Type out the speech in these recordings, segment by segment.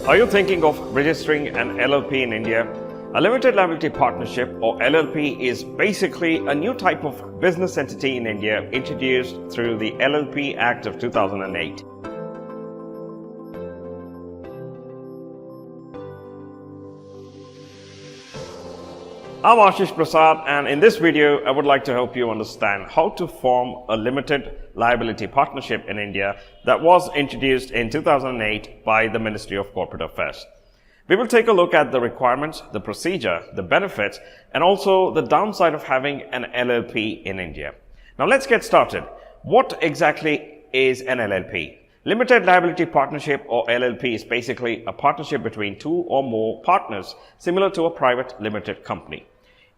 Are you thinking of registering an LLP in India? A limited liability partnership or LLP is basically a new type of business entity in India introduced through the LLP Act of 2008. I'm Ashish Prasad, and in this video I would like to help you understand how to form a limited liability partnership in India that was introduced in 2008 by the Ministry of Corporate Affairs. We will take a look at the requirements, the procedure, the benefits, and also the downside of having an LLP in India. Now let's get started. What exactly is an LLP? Limited Liability Partnership or LLP is basically a partnership between two or more partners, similar to a private limited company.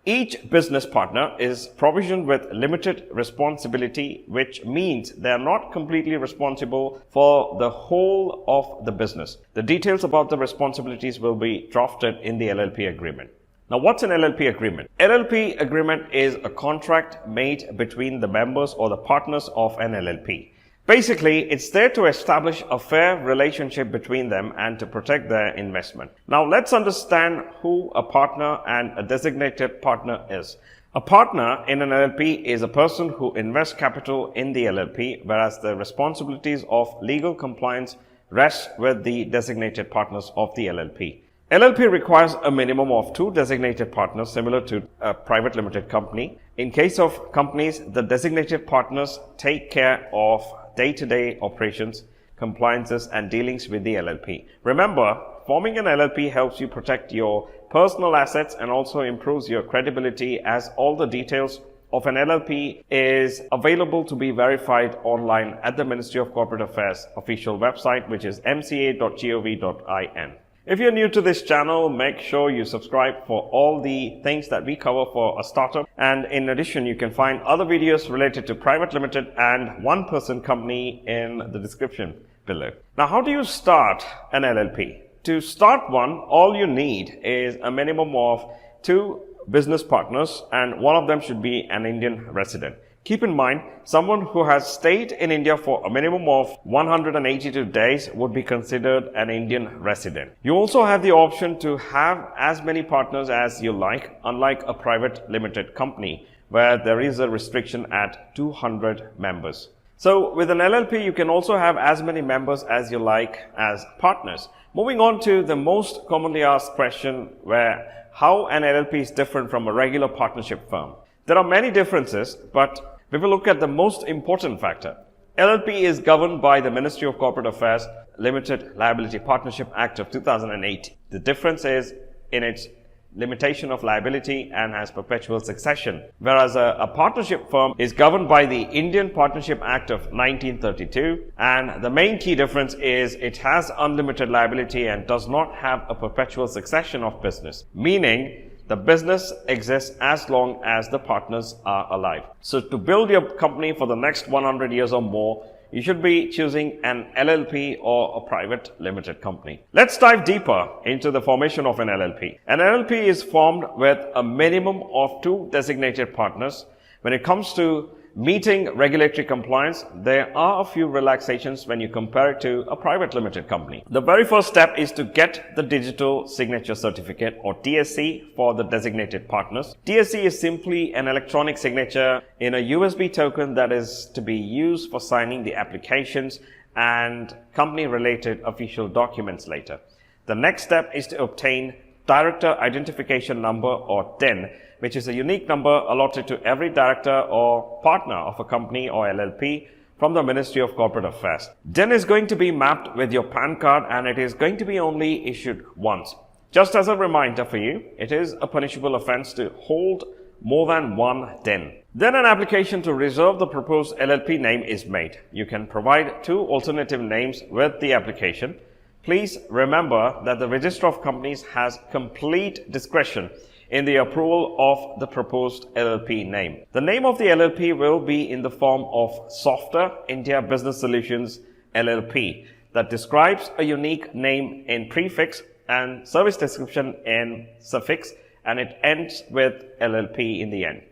Each business partner is provisioned with limited responsibility, which means they are not completely responsible for the whole of the business. The details about the responsibilities will be drafted in the LLP agreement. Now, what's an LLP agreement? LLP agreement is a contract made between the members or the partners of an LLP. Basically, it's there to establish a fair relationship between them and to protect their investment. Now, let's understand who a partner and a designated partner is. A partner in an LLP is a person who invests capital in the LLP, whereas the responsibilities of legal compliance rest with the designated partners of the LLP. LLP requires a minimum of 2 designated partners similar to a private limited company. In case of companies, the designated partners take care of day-to-day operations, compliances, and dealings with the LLP. Remember, forming an LLP helps you protect your personal assets and also improves your credibility, as all the details of an LLP is available to be verified online at the Ministry of Corporate Affairs official website, which is mca.gov.in. If you're new to this channel, make sure you subscribe for all the things that we cover for a startup. And in addition, you can find other videos related to private limited and one-person company in the description below. Now, how do you start an LLP? To start one, all you need is a minimum of 2 business partners, and one of them should be an Indian resident. Keep in mind, someone who has stayed in India for a minimum of 182 days would be considered an Indian resident. You also have the option to have as many partners as you like, unlike a private limited company where there is a restriction at 200 members. So with an LLP, you can also have as many members as you like as partners. Moving on to the most commonly asked question, where how an LLP is different from a regular partnership firm. There are many differences, but we will look at the most important factor. LLP is governed by the Ministry of Corporate Affairs Limited Liability Partnership Act of 2008. The difference is in its limitation of liability and has perpetual succession, whereas a partnership firm is governed by the Indian Partnership Act of 1932, and the main key difference is it has unlimited liability and does not have a perpetual succession of business, meaning the business exists as long as the partners are alive. So to build your company for the next 100 years or more, you should be choosing an LLP or a private limited company. Let's dive deeper into the formation of an LLP. An LLP is formed with a minimum of 2 designated partners. When it comes to meeting regulatory compliance, there are a few relaxations when you compare it to a private limited company. The very first step is to get the digital signature certificate or DSC for the designated partners. DSC is simply an electronic signature in a USB token that is to be used for signing the applications and company related official documents later. The next step is to obtain Director Identification Number or DIN, which is a unique number allotted to every director or partner of a company or LLP from the Ministry of Corporate Affairs. DIN is going to be mapped with your PAN card, and it is going to be only issued once. Just as a reminder for you, it is a punishable offense to hold more than one DIN. Then an application to reserve the proposed LLP name is made. You can provide 2 alternative names with the application. Please remember that the Registrar of Companies has complete discretion in the approval of the proposed LLP name. The name of the LLP will be in the form of SOFTRE India Business Solutions LLP that describes a unique name in prefix and service description in suffix, and it ends with LLP in the end.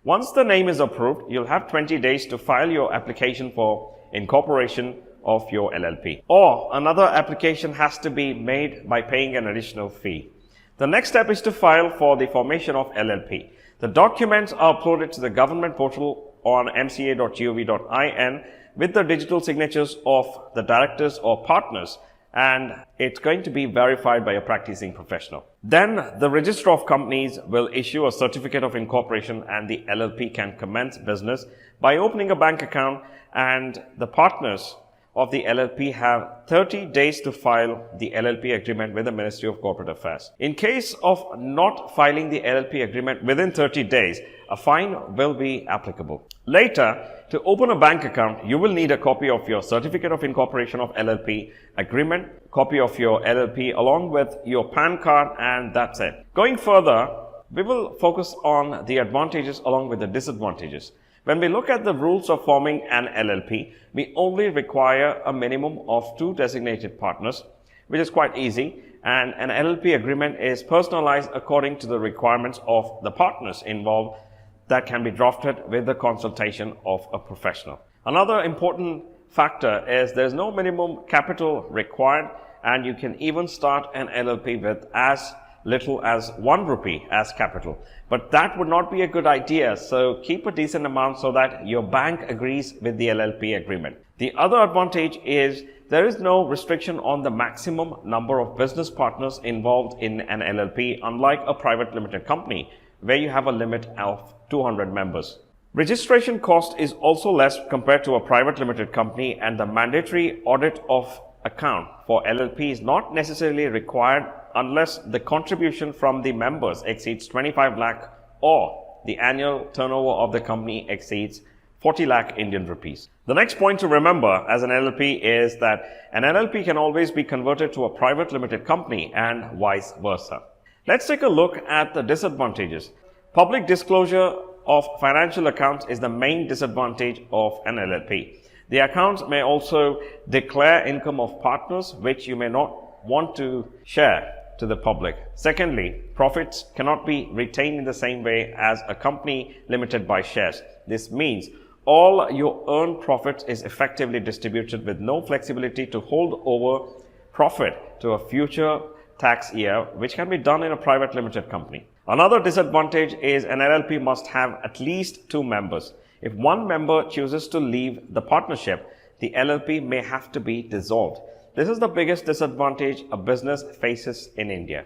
Once the name is approved, you'll have 20 days to file your application for incorporation of your LLP. Or another application has to be made by paying an additional fee. The next step is to file for the formation of LLP. The documents are uploaded to the government portal on mca.gov.in with the digital signatures of the directors or partners, and it's going to be verified by a practicing professional. Then the Registrar of Companies will issue a certificate of incorporation and the LLP can commence business by opening a bank account, and the partners of the LLP have 30 days to file the LLP agreement with the Ministry of Corporate Affairs. In case of not filing the LLP agreement within 30 days, a fine will be applicable. Later, to open a bank account, you will need a copy of your Certificate of Incorporation of LLP agreement, copy of your LLP along with your PAN card, and that's it. Going further, we will focus on the advantages along with the disadvantages. When we look at the rules of forming an LLP, we only require a minimum of 2 designated partners, which is quite easy, and an LLP agreement is personalized according to the requirements of the partners involved that can be drafted with the consultation of a professional. Another important factor is there's no minimum capital required, and you can even start an LLP with as little as 1 rupee as capital. But that would not be a good idea, so keep a decent amount so that your bank agrees with the LLP agreement. The other advantage is there is no restriction on the maximum number of business partners involved in an LLP, unlike a private limited company where you have a limit of 200 members. Registration cost is also less compared to a private limited company, and the mandatory audit of account for LLP is not necessarily required unless the contribution from the members exceeds 25 lakh or the annual turnover of the company exceeds 40 lakh Indian rupees. The next point to remember as an LLP is that an LLP can always be converted to a private limited company and vice versa. Let's take a look at the disadvantages. Public disclosure of financial accounts is the main disadvantage of an LLP. The accounts may also declare income of partners, which you may not want to share to the public. Secondly, profits cannot be retained in the same way as a company limited by shares. This means all your earned profits is effectively distributed with no flexibility to hold over profit to a future tax year, which can be done in a private limited company. Another disadvantage is an LLP must have at least 2 members. If one member chooses to leave the partnership, the LLP may have to be dissolved. This is the biggest disadvantage a business faces in India.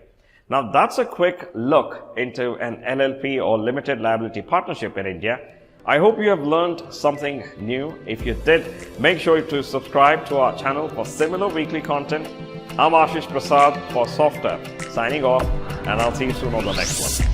Now that's a quick look into an LLP or limited liability partnership in India. I hope you have learned something new. If you did, make sure to subscribe to our channel for similar weekly content. I'm Ashish Prasad for SOFTRE, signing off, and I'll see you soon on the next one.